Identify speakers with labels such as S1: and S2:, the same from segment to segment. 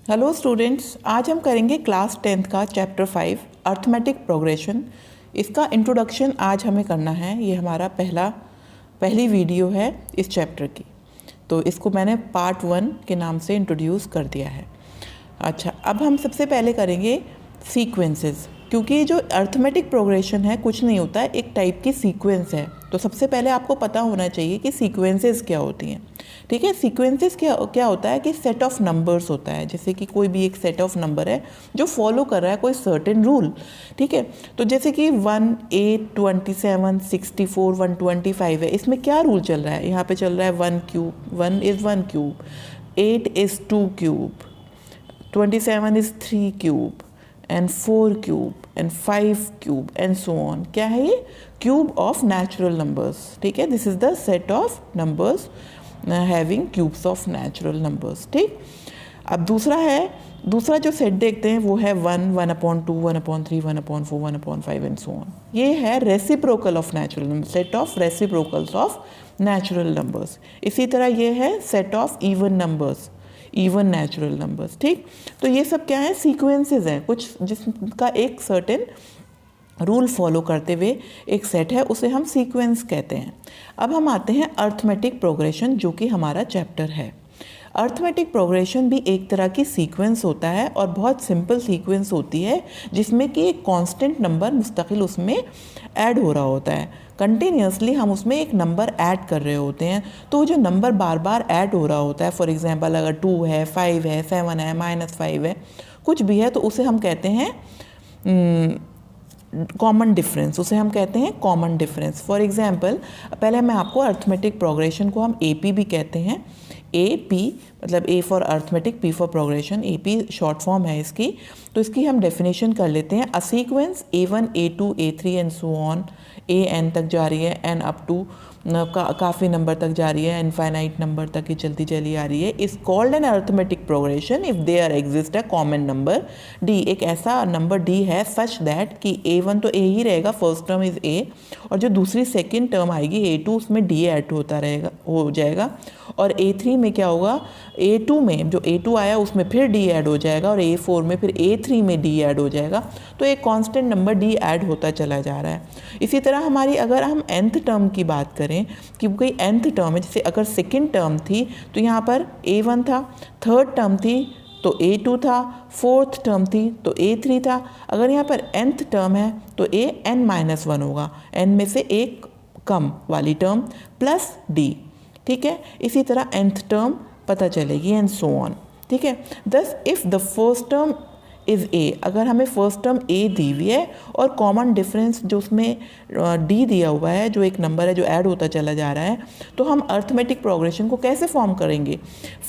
S1: Hello students, आज हम करेंगे क्लास 10th का चैप्टर 5 अर्थमेटिक प्रोग्रेशन। इसका इंट्रोडक्शन आज हमें करना है। ये हमारा पहली वीडियो है इस चैप्टर की, तो इसको मैंने पार्ट 1 के नाम से इंट्रोड्यूस कर दिया है। अच्छा, अब हम सबसे पहले करेंगे सीक्वेंसेस, क्योंकि जो अर्थमेटिक प्रोग्रेशन है कुछ नहीं होता है, एक टाइप की सीक्वेंस है। तो सबसे पहले आपको पता होना चाहिए कि सीक्वेंसेस क्या होती हैं। ठीक है, सीक्वेंसेस क्या होता है कि सेट ऑफ नंबर्स होता है। जैसे कि कोई भी एक सेट ऑफ नंबर है जो फॉलो कर रहा है कोई सर्टेन रूल। ठीक है, तो जैसे कि 1, 8, 27, 64, 125 है। इसमें क्या रूल चल रहा है? यहाँ पे चल रहा है 1 cube, 1 is 1 cube, 8 is 2 cube, 27 is 3 cube and 4 cube and 5 cube and so on. क्या है ये? Cube of natural numbers. ठीक है, this is the set of numbers having cubes of natural numbers. ठीक, अब दूसरा जो सेट देखते हैं वो है 1, 1/2, 1/3, 1/4, 1/5 एंड सो ऑन। ये है reciprocal of natural number, set of reciprocals of natural numbers. इसी तरह ये है set of even numbers, even natural numbers. ठीक, तो ये सब क्या है? सीक्वेंसेस हैं कुछ जिसका एक सर्टेन रूल फॉलो करते हुए एक सेट है, उसे हम सीक्वेंस कहते हैं। अब हम आते हैं अर्थमेटिक प्रोग्रेशन, जो कि हमारा चैप्टर है। अर्थमेटिक प्रोग्रेशन भी एक तरह की सीक्वेंस होता है और बहुत सिंपल सीक्वेंस होती है, जिसमें कि एक कांस्टेंट नंबर मुस्तकिल उसमें ऐड हो रहा होता है। कंटिन्यूसली हम उसमें एक नंबर ऐड कर रहे होते हैं, तो जो नंबर बार बार ऐड हो रहा होता है, फॉर एग्जांपल अगर 2 है, 5 है, 7 है, -5 है, कुछ भी है, तो उसे हम कहते हैं कॉमन डिफरेंस। उसे हम कहते हैं कॉमन डिफरेंस। फॉर एग्जांपल, पहले मैं आपको अर्थमेटिक प्रोग्रेशन को हम AP भी कहते हैं। AP मतलब A for arithmetic, P for progression, AP short form है इसकी। तो इसकी हम डेफिनेशन कर लेते हैं। A sequence A1, A2, A3 and so on, AN तक जा रही है, N अप टू काफ़ी नंबर तक जा रही है, इनफाइनाइट नंबर तक ही चलती चली आ रही है, is called an arithmetic progression if there exist a common number D। एक ऐसा नंबर D है सच दैट कि A1 तो A ही रहेगा, फर्स्ट टर्म इज A, और जो दूसरी सेकेंड टर्म आएगी A2 उसमें D ऐड होता रहेगा, हो जाएगा। और A3 में क्या होगा? A2 में जो A2 आया उसमें फिर D ऐड हो जाएगा, और A4 में फिर A3 में D ऐड हो जाएगा। तो एक कांस्टेंट नंबर D ऐड होता चला जा रहा है। इसी तरह हमारी अगर हम nth टर्म की बात करें कि कोई nth टर्म है, जैसे अगर सेकेंड टर्म थी तो यहाँ पर A1 था, थर्ड टर्म थी तो A2 था, फोर्थ टर्म थी तो A3 था। अगर यहाँ पर nth टर्म है तो An-1 होगा, n में से एक कम वाली टर्म प्लस D। ठीक है, इसी तरह nth टर्म पता चलेगी एंड सो ऑन। ठीक है, दस if the first term is A, अगर हमें फर्स्ट टर्म A दी हुई है और कॉमन डिफरेंस जो उसमें D दिया हुआ है, जो एक नंबर है जो ऐड होता चला जा रहा है, तो हम अर्थमेटिक प्रोग्रेशन को कैसे फॉर्म करेंगे?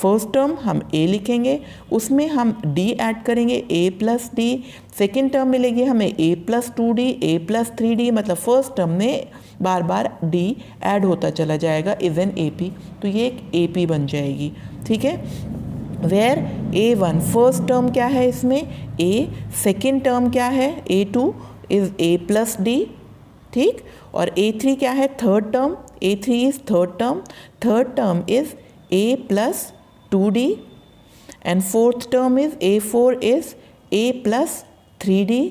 S1: फर्स्ट टर्म हम A लिखेंगे, उसमें हम D ऐड करेंगे, A plus D। Second term मिलेगी हमें A plus 2D, A plus 3D, मतलब फर्स्ट टर्म में बार बार D ऐड होता चला जाएगा, इज एन AP। तो ये एक AP बन जाएगी। ठीक है, वेयर A1 फर्स्ट टर्म क्या है इसमें? A, सेकेंड टर्म क्या है? A2 is A plus D। ठीक, और A3 क्या है? Third term, A3 is third term is A plus 2D and fourth term is A4 is A plus 3D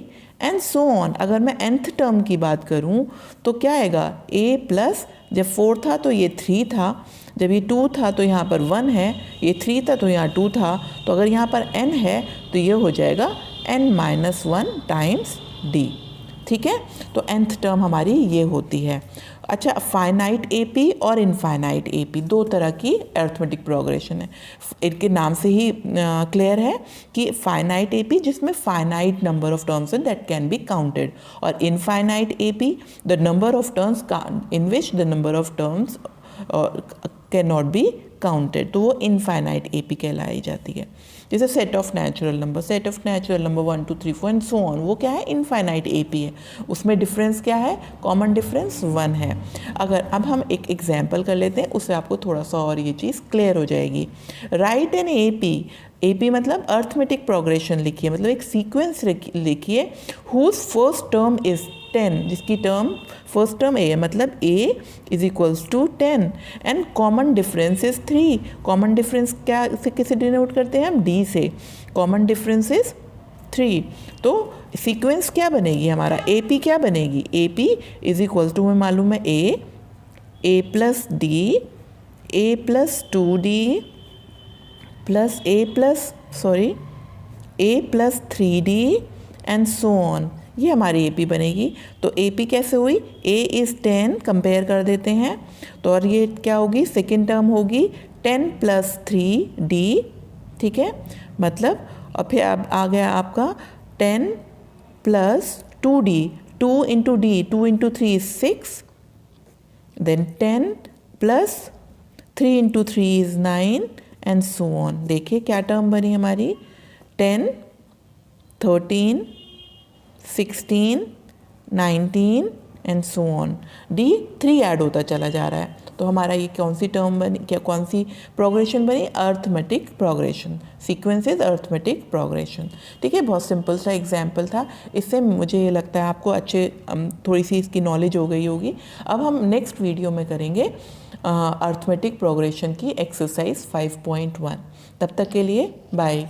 S1: and so on. अगर मैं nth term की बात करूं तो क्या आएगा? A प्लस, जब 4 था तो ये 3 था, जब ये 2 था तो यहाँ पर 1 है, ये 3 था तो यहाँ 2 था, तो अगर यहाँ पर n है तो ये हो जाएगा n-1 टाइम्स D। ठीक है, तो nth टर्म हमारी ये होती है। अच्छा, फाइनाइट AP और इनफाइनाइट AP दो तरह की अर्थमेटिक प्रोग्रेशन है। इनके नाम से ही क्लियर है कि फाइनाइट AP जिसमें finite number of terms that can be counted, और infinite AP the number of terms in which the number of terms can not be counted, तो वो इनफाइनाइट AP कहलाई जाती है। जैसे set of natural number 1, 2, 3, 4 and so on, वो क्या है? इनफाइनाइट AP है। उसमें डिफरेंस क्या है? कॉमन डिफरेंस 1 है। अगर अब हम एक एग्जांपल कर लेते हैं, उससे आपको थोड़ा सा और ये चीज़ क्लियर हो जाएगी। राइट एन AP मतलब अर्थमेटिक प्रोग्रेशन लिखिए, मतलब एक सीक्वेंस लिखिए हुज फर्स्ट टर्म इज 10, जिसकी टर्म फर्स्ट टर्म ए है, मतलब a is equals to 10 and common difference is 3। Common difference क्या से किसे डिनोट करते हैं हम? d से। Common difference is 3। तो सीक्वेंस क्या बनेगी हमारा? AP क्या बनेगी? AP इज इक्वल्स टू, हमें मालूम है a plus D, a plus 2d plus a plus 3d and so on. ये हमारी AP बनेगी। तो AP कैसे हुई? A इज़ 10, कंपेयर कर देते हैं तो, और ये क्या होगी? सेकेंड टर्म होगी 10 प्लस 3d, ठीक है। मतलब और फिर अब आ गया आपका 10 plus 2d, 2 into D, 2 into 3 is 6, then 10 plus 3 into 3 is 9 and so on. देखिए क्या टर्म बनी हमारी? 10, 13, 16, 19 and so on. D 3 add होता चला जा रहा है। तो हमारा ये कौन सी टर्म बनी, क्या कौन सी प्रोग्रेशन बनी? Arithmetic progression. Sequence is arithmetic progression. ठीक है, बहुत सिंपल सा एग्जाम्पल था। इससे मुझे ये लगता है आपको थोड़ी सी इसकी नॉलेज हो गई होगी। अब हम नेक्स्ट वीडियो में करेंगे अर्थमेटिक प्रोग्रेशन की एक्सरसाइज 5.1। तब तक के लिए बाय।